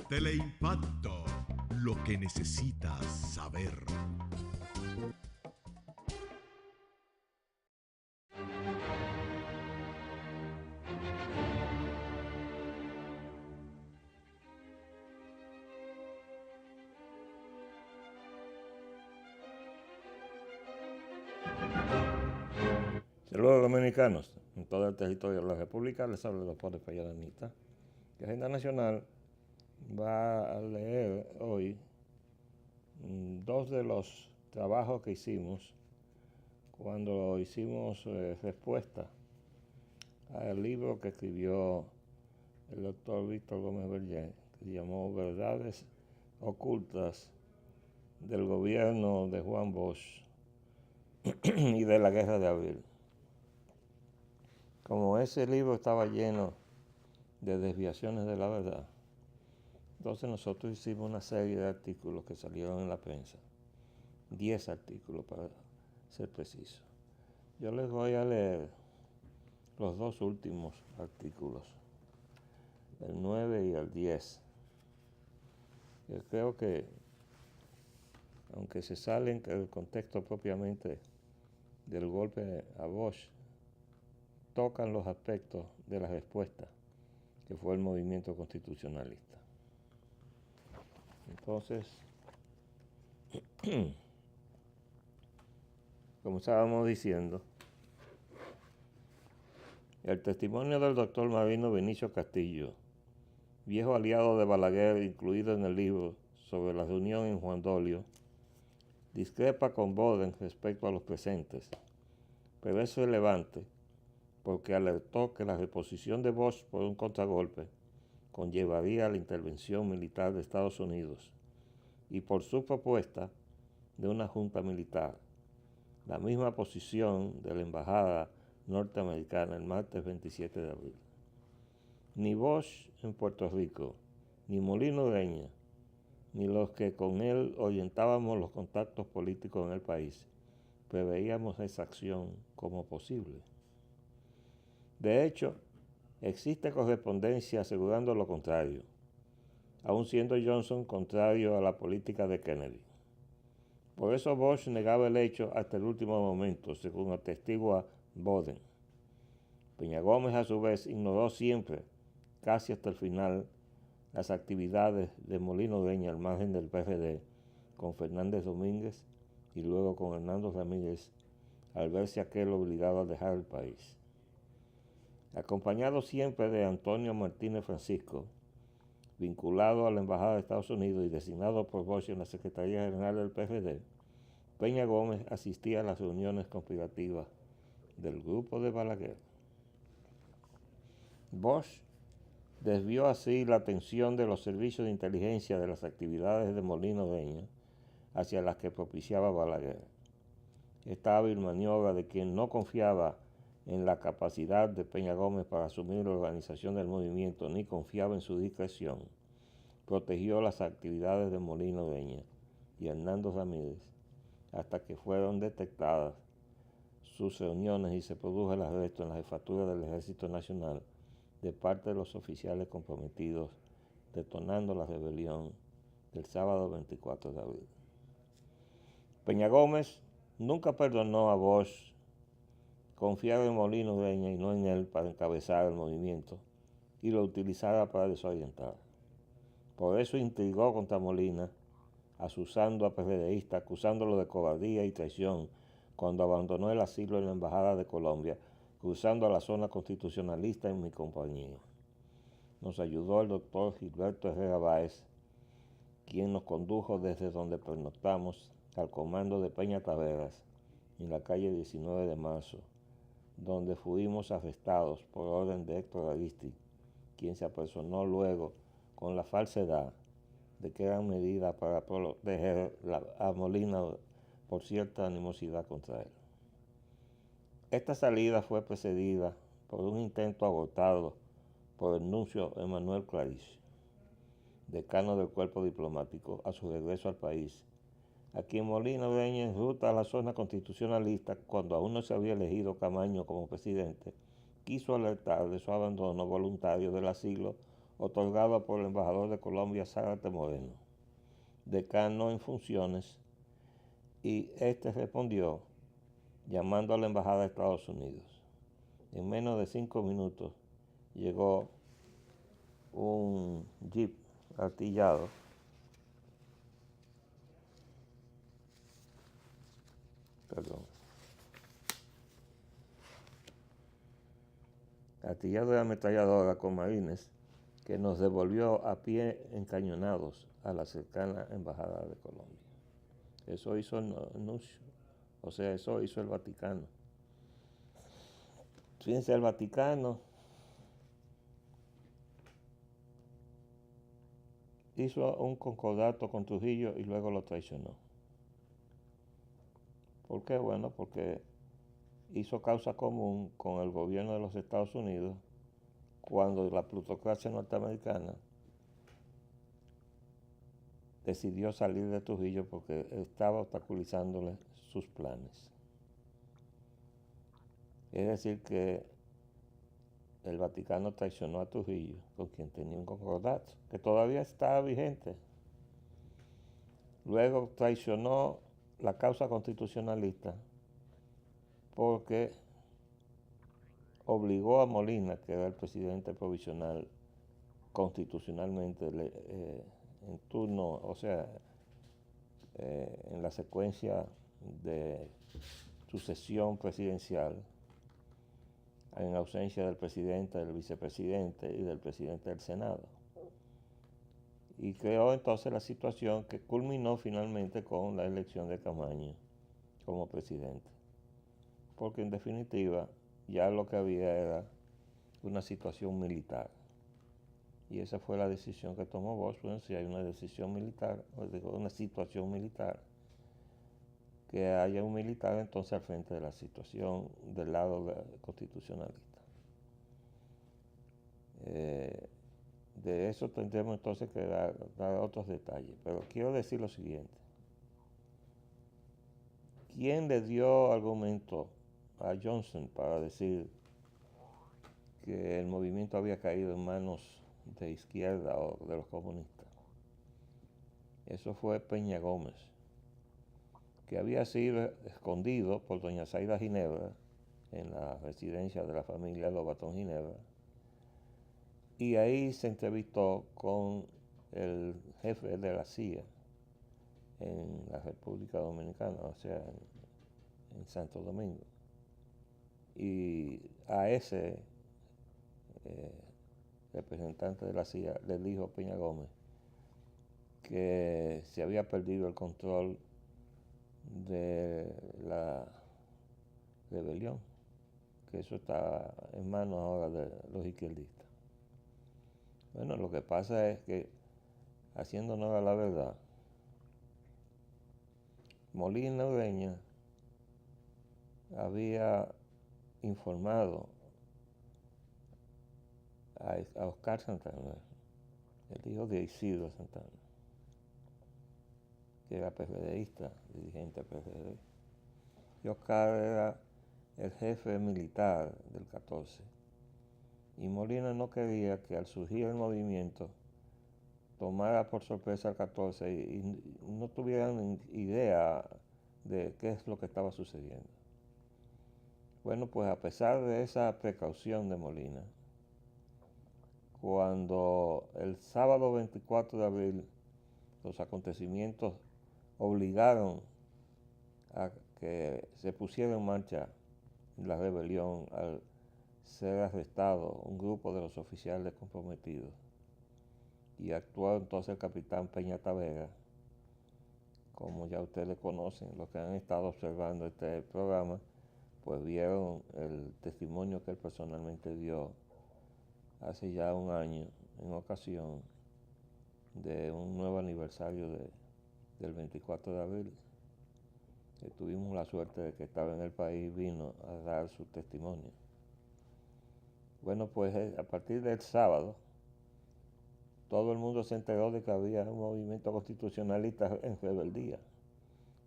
Teleimpacto, lo que necesitas saber. Saludos dominicanos en todo el territorio de la República. Les habla el doctor Fallanita. La Agenda Nacional va a leer hoy dos de los trabajos que hicimos cuando hicimos respuesta al libro que escribió el doctor Víctor Gómez Vergé, que se llamó Verdades Ocultas del Gobierno de Juan Bosch y de la Guerra de Abril. Como ese libro estaba lleno de desviaciones de la verdad, entonces nosotros hicimos una serie de artículos que salieron en la prensa, 10 artículos para ser preciso. Yo les voy a leer los dos últimos artículos, el 9 y el 10. Yo creo que, aunque se salen del contexto propiamente del golpe a Bosch, tocan los aspectos de la respuesta que fue el movimiento constitucionalista. Entonces, como estábamos diciendo, el testimonio del doctor Marino Vinicio Castillo, viejo aliado de Balaguer, incluido en el libro sobre la reunión en Juan Dolio, discrepa con Boden respecto a los presentes, pero es relevante porque alertó que la reposición de Bosch por un contragolpe conllevaría la intervención militar de Estados Unidos y por su propuesta de una junta militar, la misma posición de la embajada norteamericana el martes 27 de abril. Ni Bosch en Puerto Rico, ni Molino Ureña, ni los que con él orientábamos los contactos políticos en el país, preveíamos esa acción como posible. De hecho, existe correspondencia asegurando lo contrario, aun siendo Johnson contrario a la política de Kennedy. Por eso Bosch negaba el hecho hasta el último momento, según atestigua Boden. Peña Gómez, a su vez, ignoró siempre, casi hasta el final, las actividades de Molino Ureña al margen del PRD, con Fernández Domínguez y luego con Hernando Ramírez, al verse aquel obligado a dejar el país. Acompañado siempre de Antonio Martínez Francisco, vinculado a la Embajada de Estados Unidos y designado por Bosch en la Secretaría General del PRD, Peña Gómez asistía a las reuniones conspirativas del grupo de Balaguer. Bosch desvió así la atención de los servicios de inteligencia de las actividades de Molino Ureña hacia las que propiciaba Balaguer. Esta hábil maniobra de quien no confiaba en la capacidad de Peña Gómez para asumir la organización del movimiento ni confiaba en su discreción, protegió las actividades de Molino Ureña y Hernando Ramírez hasta que fueron detectadas sus reuniones y se produjo el arresto en la jefatura del Ejército Nacional de parte de los oficiales comprometidos, detonando la rebelión del sábado 24 de abril. Peña Gómez nunca perdonó a Bosch confiar en Molino Ureña y no en él para encabezar el movimiento y lo utilizara para desorientar. Por eso intrigó contra Molina, asusando a PRDistas, acusándolo de cobardía y traición cuando abandonó el asilo en la Embajada de Colombia, cruzando a la zona constitucionalista en mi compañía. Nos ayudó el doctor Gilberto Herrera Báez, quien nos condujo desde donde pernoctamos al comando de Peña Taveras, en la calle 19 de marzo, donde fuimos arrestados por orden de Héctor Aristi, quien se apersonó luego con la falsedad de que eran medidas para proteger a Molina por cierta animosidad contra él. Esta salida fue precedida por un intento abortado por el nuncio Emanuel Clarice, decano del cuerpo diplomático, a su regreso al país, a quien Molino Ureña, en ruta a la zona constitucionalista, cuando aún no se había elegido Camaño como presidente, quiso alertar de su abandono voluntario del asilo otorgado por el embajador de Colombia, Zárate Moreno, decano en funciones, y este respondió llamando a la embajada de Estados Unidos. En menos de 5 minutos llegó un jeep artillado de ametralladora con marines que nos devolvió a pie encañonados a la cercana embajada de Colombia. Eso hizo el anuncio, o sea, eso hizo el Vaticano. Fíjense, el Vaticano hizo un concordato con Trujillo y luego lo traicionó. ¿Por qué? Bueno, porque hizo causa común con el gobierno de los Estados Unidos cuando la plutocracia norteamericana decidió salir de Trujillo porque estaba obstaculizándole sus planes. Es decir, que el Vaticano traicionó a Trujillo, con quien tenía un concordato, que todavía está vigente. Luego traicionó la causa constitucionalista porque obligó a Molina, que era el presidente provisional constitucionalmente en turno, o sea, en la secuencia de sucesión presidencial, en ausencia del presidente, del vicepresidente y del presidente del Senado. Y creó entonces la situación que culminó finalmente con la elección de Camaño como presidente. Porque en definitiva ya lo que había era una situación militar. Y esa fue la decisión que tomó Bosch. Bueno, si hay una decisión militar, una situación militar, que haya un militar entonces al frente de la situación del lado constitucionalista. De eso tendremos entonces que dar otros detalles, pero quiero decir lo siguiente. ¿Quién le dio argumento a Johnson para decir que el movimiento había caído en manos de izquierda o de los comunistas? Eso fue Peña Gómez, que había sido escondido por doña Zaida Ginebra en la residencia de la familia Lobatón Ginebra, y ahí se entrevistó con el jefe de la CIA en la República Dominicana, o sea, en Santo Domingo. Y a ese representante de la CIA le dijo Peña Gómez que se había perdido el control de la rebelión, que eso está en manos ahora de los izquierdistas. Bueno, lo que pasa es que, haciendo honor a la verdad, Molina Ureña había informado a Oscar Santana, el hijo de Isidro Santana, que era PRDista, dirigente PRD. Y Oscar era el jefe militar del 14. Y Molina no quería que al surgir el movimiento tomara por sorpresa al 14 y no tuvieran idea de qué es lo que estaba sucediendo. Bueno, pues a pesar de esa precaución de Molina, cuando el sábado 24 de abril los acontecimientos obligaron a que se pusiera en marcha la rebelión al ser arrestado un grupo de los oficiales comprometidos, y actuó entonces el capitán Peña Tavera, como ya ustedes conocen, los que han estado observando este programa, pues vieron el testimonio que él personalmente dio hace ya un año en ocasión de un nuevo aniversario del 24 de abril, que tuvimos la suerte de que estaba en el país, vino a dar su testimonio. Bueno, pues a partir del sábado, todo el mundo se enteró de que había un movimiento constitucionalista en rebeldía.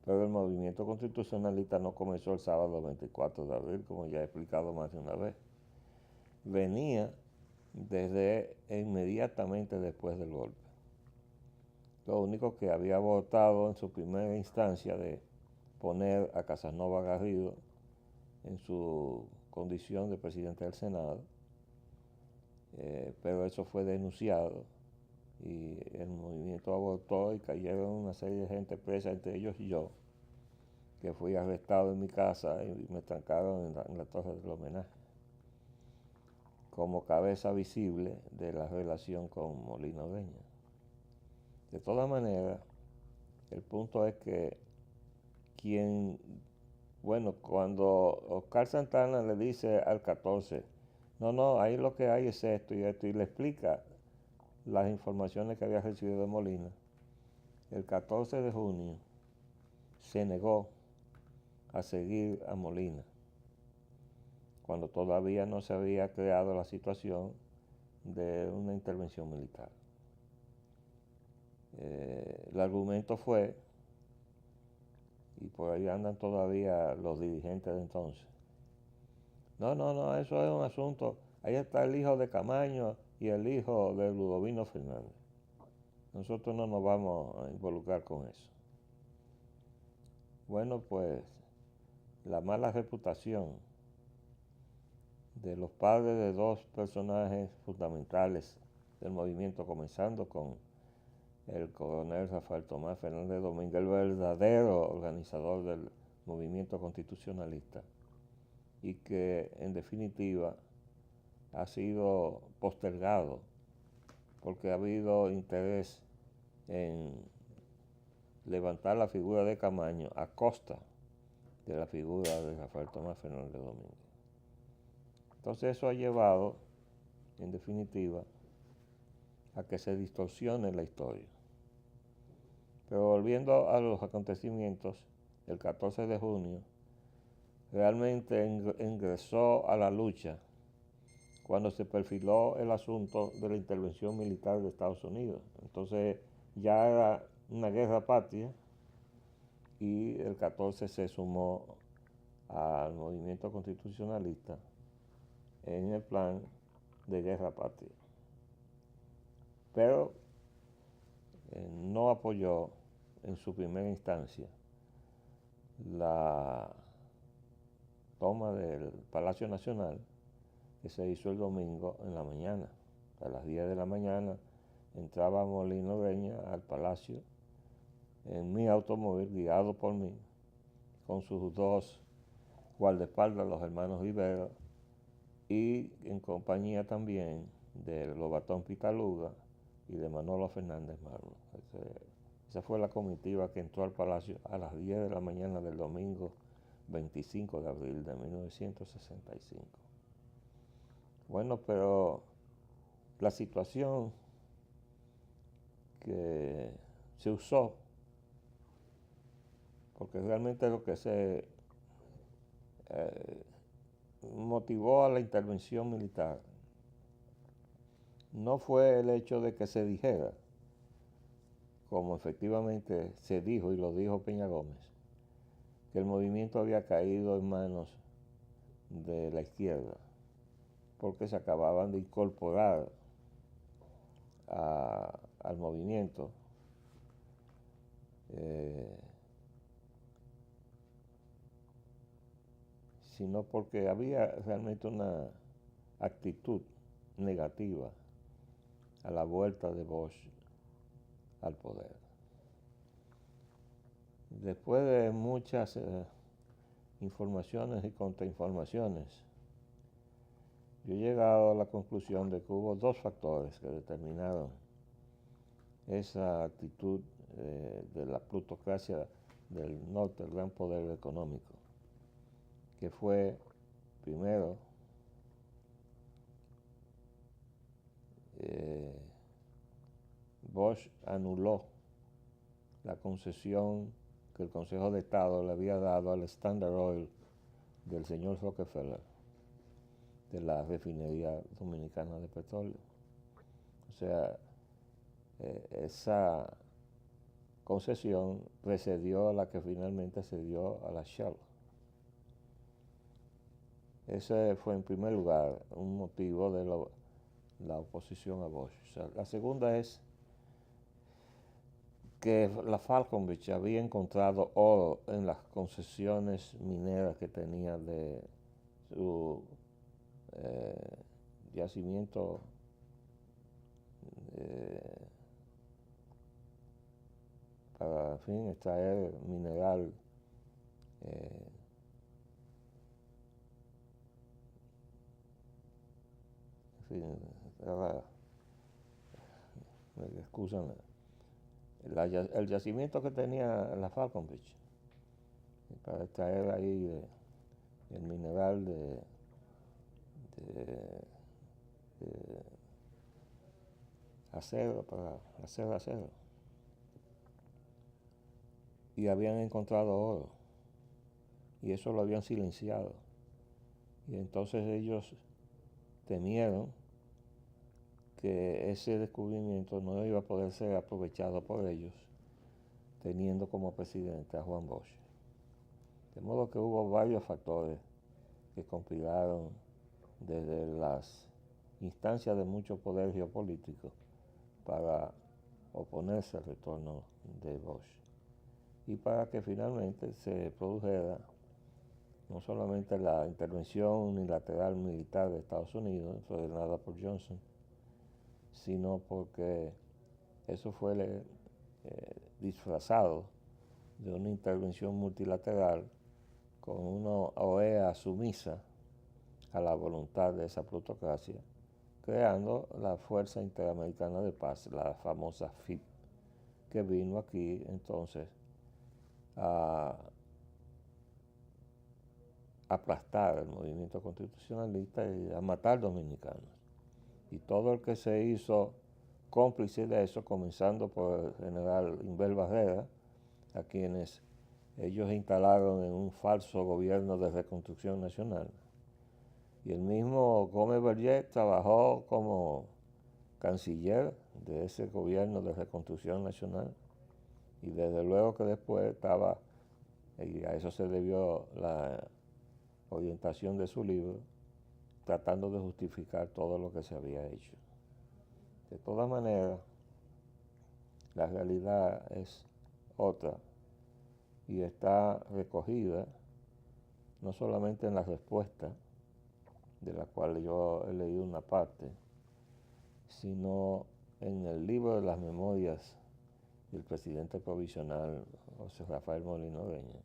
Pero el movimiento constitucionalista no comenzó el sábado 24 de abril, como ya he explicado más de una vez. Venía desde inmediatamente después del golpe. Lo único que había votado en su primera instancia de poner a Casanova Garrido en su condición de presidente del Senado, pero eso fue denunciado y el movimiento abortó y cayeron una serie de gente presa, entre ellos yo, que fui arrestado en mi casa y me trancaron en la torre del homenaje como cabeza visible de la relación con Molina Ureña. De todas maneras, el punto es que cuando Oscar Santana le dice al 14, no, ahí lo que hay es esto, y le explica las informaciones que había recibido de Molina, el 14 de junio se negó a seguir a Molina, cuando todavía no se había creado la situación de una intervención militar. El argumento fue, y por ahí andan todavía los dirigentes de entonces, no, eso es un asunto, ahí está el hijo de Camaño y el hijo de Ludovino Fernández. Nosotros no nos vamos a involucrar con eso. Bueno, pues la mala reputación de los padres de dos personajes fundamentales del movimiento, comenzando con el coronel Rafael Tomás Fernández Domínguez, el verdadero organizador del movimiento constitucionalista, y que en definitiva ha sido postergado porque ha habido interés en levantar la figura de Camaño a costa de la figura de Rafael Tomás Fernández Domínguez. Entonces eso ha llevado, en definitiva, a que se distorsione la historia. Pero volviendo a los acontecimientos, el 14 de junio realmente ingresó a la lucha cuando se perfiló el asunto de la intervención militar de Estados Unidos. Entonces ya era una guerra patria y el 14 se sumó al movimiento constitucionalista en el plan de guerra patria. Pero no apoyó en su primera instancia la toma del Palacio Nacional, que se hizo el domingo en la mañana. A las 10 de la mañana entraba Molina Ureña al Palacio en mi automóvil, guiado por mí, con sus dos guardaespaldas, los hermanos Rivera, y en compañía también de Lobatón Pitaluga y de Manolo Fernández Marmo. Esa fue la comitiva que entró al Palacio a las 10 de la mañana del domingo 25 de abril de 1965. Bueno, pero la situación que se usó, porque realmente lo que se motivó a la intervención militar no fue el hecho de que se dijera, como efectivamente se dijo y lo dijo Peña Gómez, que el movimiento había caído en manos de la izquierda, porque se acababan de incorporar al movimiento sino porque había realmente una actitud negativa a la vuelta de Bosch al poder. Después de muchas informaciones y contrainformaciones, yo he llegado a la conclusión de que hubo dos factores que determinaron esa actitud de la plutocracia del norte, el gran poder económico, que fue, primero, Bosch anuló la concesión que el Consejo de Estado le había dado al Standard Oil del señor Rockefeller, de la refinería dominicana de petróleo. O sea, esa concesión precedió a la que finalmente se dio a la Shell. Ese fue en primer lugar un motivo la oposición a Bush. O sea, la segunda es que la Falconbridge había encontrado oro en las concesiones mineras que tenía de su yacimiento para, en fin, extraer mineral en fin, me excusan, el yacimiento que tenía la Falconbridge para extraer ahí el mineral de acero, para hacer acero. Y habían encontrado oro. Y eso lo habían silenciado. Y entonces ellos temieron que ese descubrimiento no iba a poder ser aprovechado por ellos, teniendo como presidente a Juan Bosch. De modo que hubo varios factores que conspiraron desde las instancias de mucho poder geopolítico para oponerse al retorno de Bosch y para que finalmente se produjera no solamente la intervención unilateral militar de Estados Unidos, ordenada por Johnson, sino porque eso fue disfrazado de una intervención multilateral con una OEA sumisa a la voluntad de esa plutocracia, creando la Fuerza Interamericana de Paz, la famosa FIP, que vino aquí entonces a aplastar el movimiento constitucionalista y a matar dominicanos. Y todo el que se hizo cómplice de eso, comenzando por el general Inver Barrera, a quienes ellos instalaron en un falso gobierno de reconstrucción nacional. Y el mismo Gómez Berger trabajó como canciller de ese gobierno de reconstrucción nacional. Y desde luego que después estaba, y a eso se debió la orientación de su libro, tratando de justificar todo lo que se había hecho. De todas maneras, la realidad es otra y está recogida no solamente en la respuesta, de la cual yo he leído una parte, sino en el libro de las memorias del presidente provisional José Rafael Molino Oreña.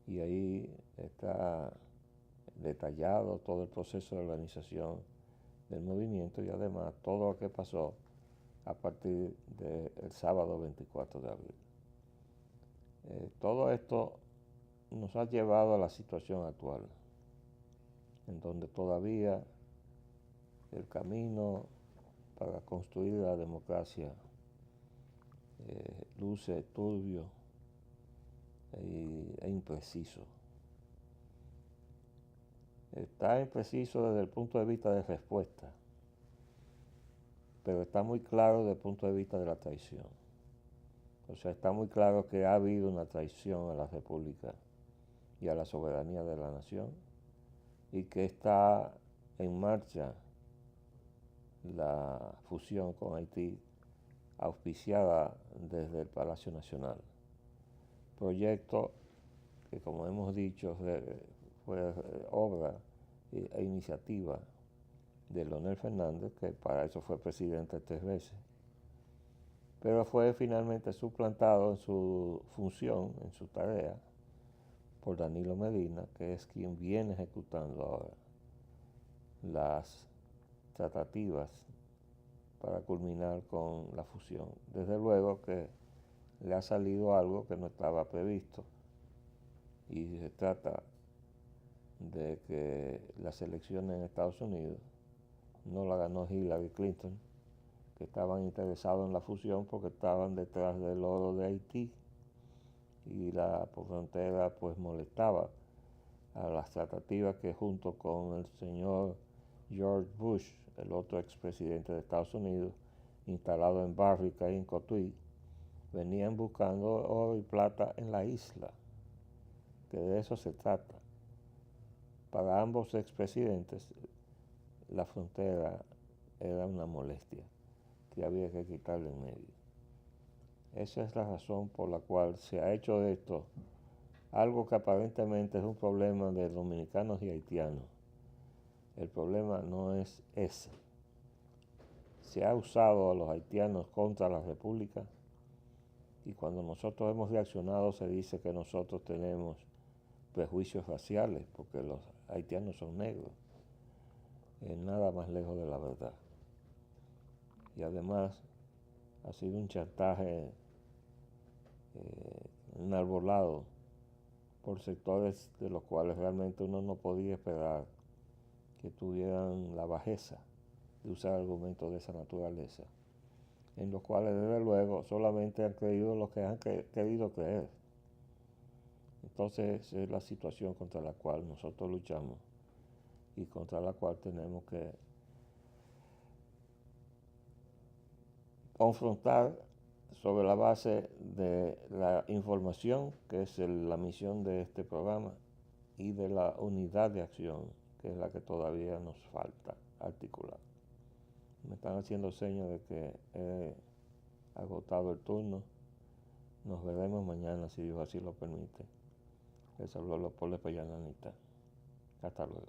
Y ahí está detallado todo el proceso de organización del movimiento y además todo lo que pasó a partir del sábado 24 de abril. Todo esto nos ha llevado a la situación actual, en donde todavía el camino para construir la democracia luce turbio e impreciso. Está impreciso desde el punto de vista de respuesta, pero está muy claro desde el punto de vista de la traición. O sea, está muy claro que ha habido una traición a la República y a la soberanía de la nación y que está en marcha la fusión con Haití auspiciada desde el Palacio Nacional. Proyecto que, como hemos dicho, fue obra e iniciativa de Leonel Fernández, que para eso fue presidente 3 veces, pero fue finalmente suplantado en su función, en su tarea, por Danilo Medina, que es quien viene ejecutando ahora las tratativas para culminar con la fusión. Desde luego que le ha salido algo que no estaba previsto y se trata de que las elecciones en Estados Unidos no la ganó Hillary Clinton, que estaban interesados en la fusión porque estaban detrás del oro de Haití y la frontera pues molestaba a las tratativas que junto con el señor George Bush, el otro expresidente de Estados Unidos, instalado en Barrica y en Cotuí, venían buscando oro y plata en la isla, que de eso se trata. Para ambos expresidentes, la frontera era una molestia que había que quitarle en medio. Esa es la razón por la cual se ha hecho de esto algo que aparentemente es un problema de dominicanos y haitianos. El problema no es ese. Se ha usado a los haitianos contra la República y cuando nosotros hemos reaccionado se dice que nosotros tenemos prejuicios raciales porque los haitianos son negros. Es nada más lejos de la verdad. Y además ha sido un chantaje enarbolado por sectores de los cuales realmente uno no podía esperar que tuvieran la bajeza de usar argumentos de esa naturaleza, en los cuales desde luego solamente han creído lo que han querido creer. Entonces es la situación contra la cual nosotros luchamos y contra la cual tenemos que confrontar sobre la base de la información, que es la misión de este programa, y de la unidad de acción, que es la que todavía nos falta articular. Me están haciendo señas de que he agotado el turno. Nos veremos mañana, si Dios así lo permite. Les habló Leopoldo Pellananita. Hasta luego.